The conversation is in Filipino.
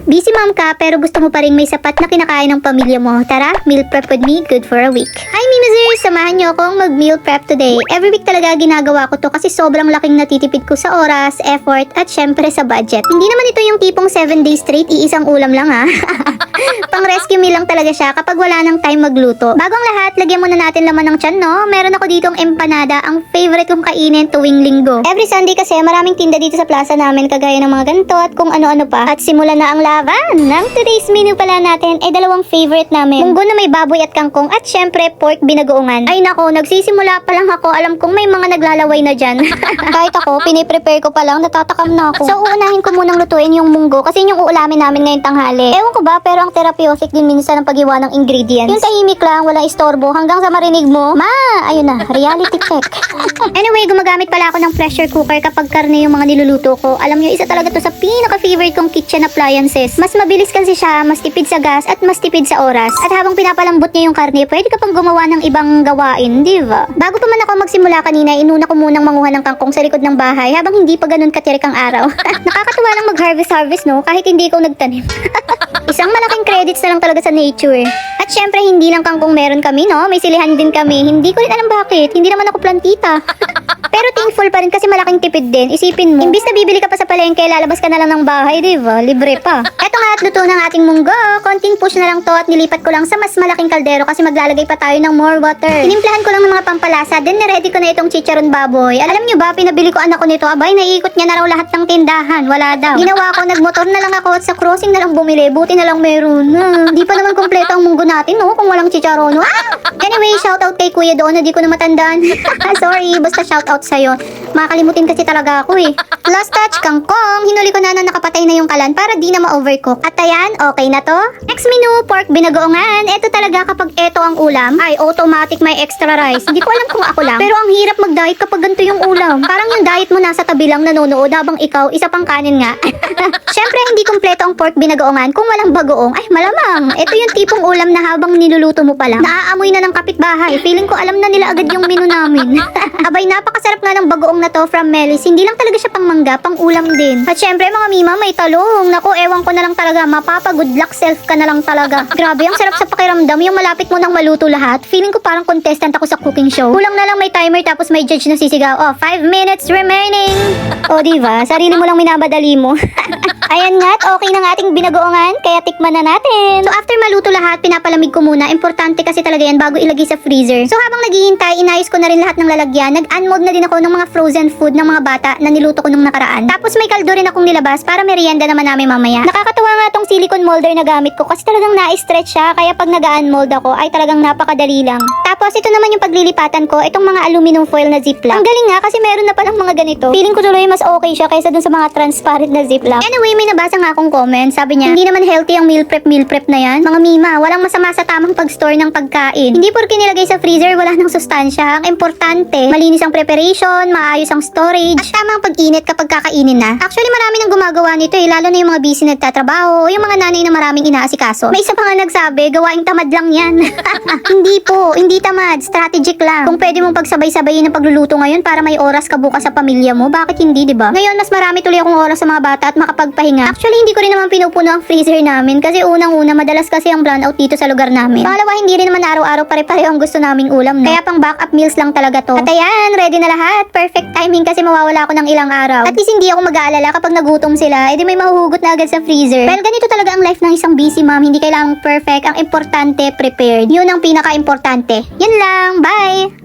Busy mom ka pero gusto mo pa rin may sapat na kinakain ng pamilya mo. Tara, meal prep with me, good for a week. Hi Mimazers! Samahan niyo akong mag-meal prep today. Every week talaga ginagawa ko to kasi sobrang laking natitipid ko sa oras, effort, at syempre sa budget. Hindi naman ito yung tipong 7 days straight, iisang ulam lang ha. Pang rescue meal lang talaga siya kapag wala nang time magluto. Bagong lahat, lagyan muna natin laman ng tiyan, no? Meron ako ditong empanada, ang favorite kong kainin tuwing linggo. Every Sunday kasi maraming tinda dito sa plaza namin kagaya ng mga ganito at kung ano-ano pa. At simula na ang laban ng today's menu pala natin ay dalawang favorite namin. Munggo na may baboy at kangkong at syempre pork binagoongan. Ay nako, nagsisimula pa lang ako, alam kong may mga naglalaway na dyan. Kahit ako, piniprepare ko pa lang, natatakam na ako. So uunahin ko munang lutuin yung munggo kasi yung uulamin namin ngayong tanghali. Ewan ko ba, pero ang therapeutic din minsan ng paghiwa ng ingredients. Yung tahimik lang, walang istorbo, hanggang sa marinig mo, ma, ayun na, reality check. Anyway, gumagamit pala ako ng pressure cooker kapag karne yung mga niluluto ko. Alam nyo, isa talaga to sa pinaka-favorite kong kitchen appliances. Mas mabilis kasi siya, mas tipid sa gas, at mas tipid sa oras. At habang pinapalambot niya yung karne, pwede ka pang gumawa ng ibang gawain, di ba? Bago pa man ako magsimula kanina, inuna ko munang manguha ng kangkong sa likod ng bahay habang hindi pa ganun katirik ang araw. Nakakatuwa lang mag-harvest, no? Kahit hindi ikaw nagtanim. Isang malaking credits na lang talaga sa nature. At syempre, hindi lang kangkong meron kami, no? May silihan din kami. Hindi ko rin alam bakit. Hindi naman ako plantita. Pero thankful pa rin kasi malaking tipid din. Isipin mo, imbis na bibili ka pa sa palengke, lalabas ka na lang ng bahay, di ba? Libre pa. Eto nga at luto ng ating munggo. Konting push na lang to at nilipat ko lang sa mas malaking kaldero kasi maglalagay pa tayo ng more water. Tinimplahan ko lang ng mga pampalasa, then niready ko na itong chicharon baboy. Alam nyo ba, pinabili ko anak ko nito. Abay, naiikot niya na raw lahat ng tindahan. Wala daw. Ginawa ko, nagmotor na lang ako at sa crossing na lang bumili. Buti na lang meron. Di pa naman kompleto ang munggo natin, no? Kung walang chicharon. Anyway, shoutout kay kuya doon na di ko na matandaan. Sorry, basta shoutout sa'yo. Makakalimutin kasi talaga ako eh. Last touch, kangkong. Hinuli ko na nakapatay na yung kalan para di na ma-overcook. At ayan, okay na to. Next menu, pork binagoongan. Ito talaga kapag eto ang ulam, ay automatic may extra rice. Hindi ko alam kung ako lang, pero ang hirap mag-diet kapag ganito yung ulam. Parang yung diet mo nasa tabi lang nanonood habang ikaw, isa pang kanin nga. Syempre, hindi kompleto ang pork binagoongan kung walang bagoong. Ay, malamang. Ito yung tipong ulam na habang niluluto mo pa lang, naaamoy na ng kapitbahay. Feeling ko alam na nila agad yung menu namin. Abay, napakasarap nga ng bagoong na to from Melis. Hindi lang talaga siya pang mangga, pang ulam din. At syempre, mga mima, may talong. Naku, ewan ko na lang talaga. Mapapa-good luck self ka na lang talaga. Grabe, ang sarap sa pakiramdam. Yung malapit mo nang maluto lahat. Feeling ko parang contestant ako sa cooking show. Kulang na lang may timer tapos may judge na sisigaw. Oh, 5 minutes remaining. O, diba? Sarili mo lang minabadali mo. Ayan nga, okay ng ating binagoongan, kaya tikman na natin. So after maluto lahat, pinapalamig ko muna. Importante kasi talaga yan bago ilagay sa freezer. So habang naghihintay, inayos ko na rin lahat ng lalagyan. Nag-unmold na din ako ng mga frozen food ng mga bata na niluto ko nung nakaraan. Tapos may kaldo rin akong nilabas para merienda naman namin mamaya. Nakakatuwa nga tong silicone molder na gamit ko kasi talagang na-stretch siya. Kaya pag nag-unmold ako ay talagang napakadali lang. Tapos ito naman yung paglilipatan ko, itong mga aluminum foil na ziplock. Ang galing nga kasi meron na palang mga ganito. Feeling ko tuloy mas okay siya kaysa dun sa mga transparent na ziplock. Anyway, may nabasa nga akong comment. Sabi niya, hindi naman healthy ang meal prep na yan. Mga mima, walang masama sa tamang pag-store ng pagkain. Hindi porke nilagay sa freezer, wala ng sustansya. Ang importante, malinis ang preparation, maayos ang storage, at tamang pag-init kapag kakainin na. Actually, marami nang gumagawa nito eh, lalo na yung mga busy nagtatrabaho, yung mga nanay na maraming inaasikaso. May isa pa nga nagsabi, gawaing tamad lang yan. Hindi po, hindi tamad, strategic lang. Kung pwede mong pagsabay-sabayin ng pagluluto ngayon para may oras ka bukas sa pamilya mo, bakit hindi, diba? Ngayon, mas marami tuloy akong oras sa mga bata at makapagpahinga. Actually, hindi ko rin naman pinupuno ang freezer namin kasi unang-una, madalas kasi ang brownout dito sa lugar namin. Pangalawa, hindi rin naman araw-araw pare-pareho ang gusto naming ulam, no? Kaya pang backup meals lang talaga to. At ayan, ready na lahat. Perfect timing kasi mawawala ako ng ilang araw. At least hindi ako mag-aalala kapag nagutom sila, edi may mahuhugot na agad sa freezer. Well, ganito talaga ang life ng isang busy mom. Hindi kailangang perfect. Ang importante, prepared. Yun ang pinaka-importante. Yun lang. Bye!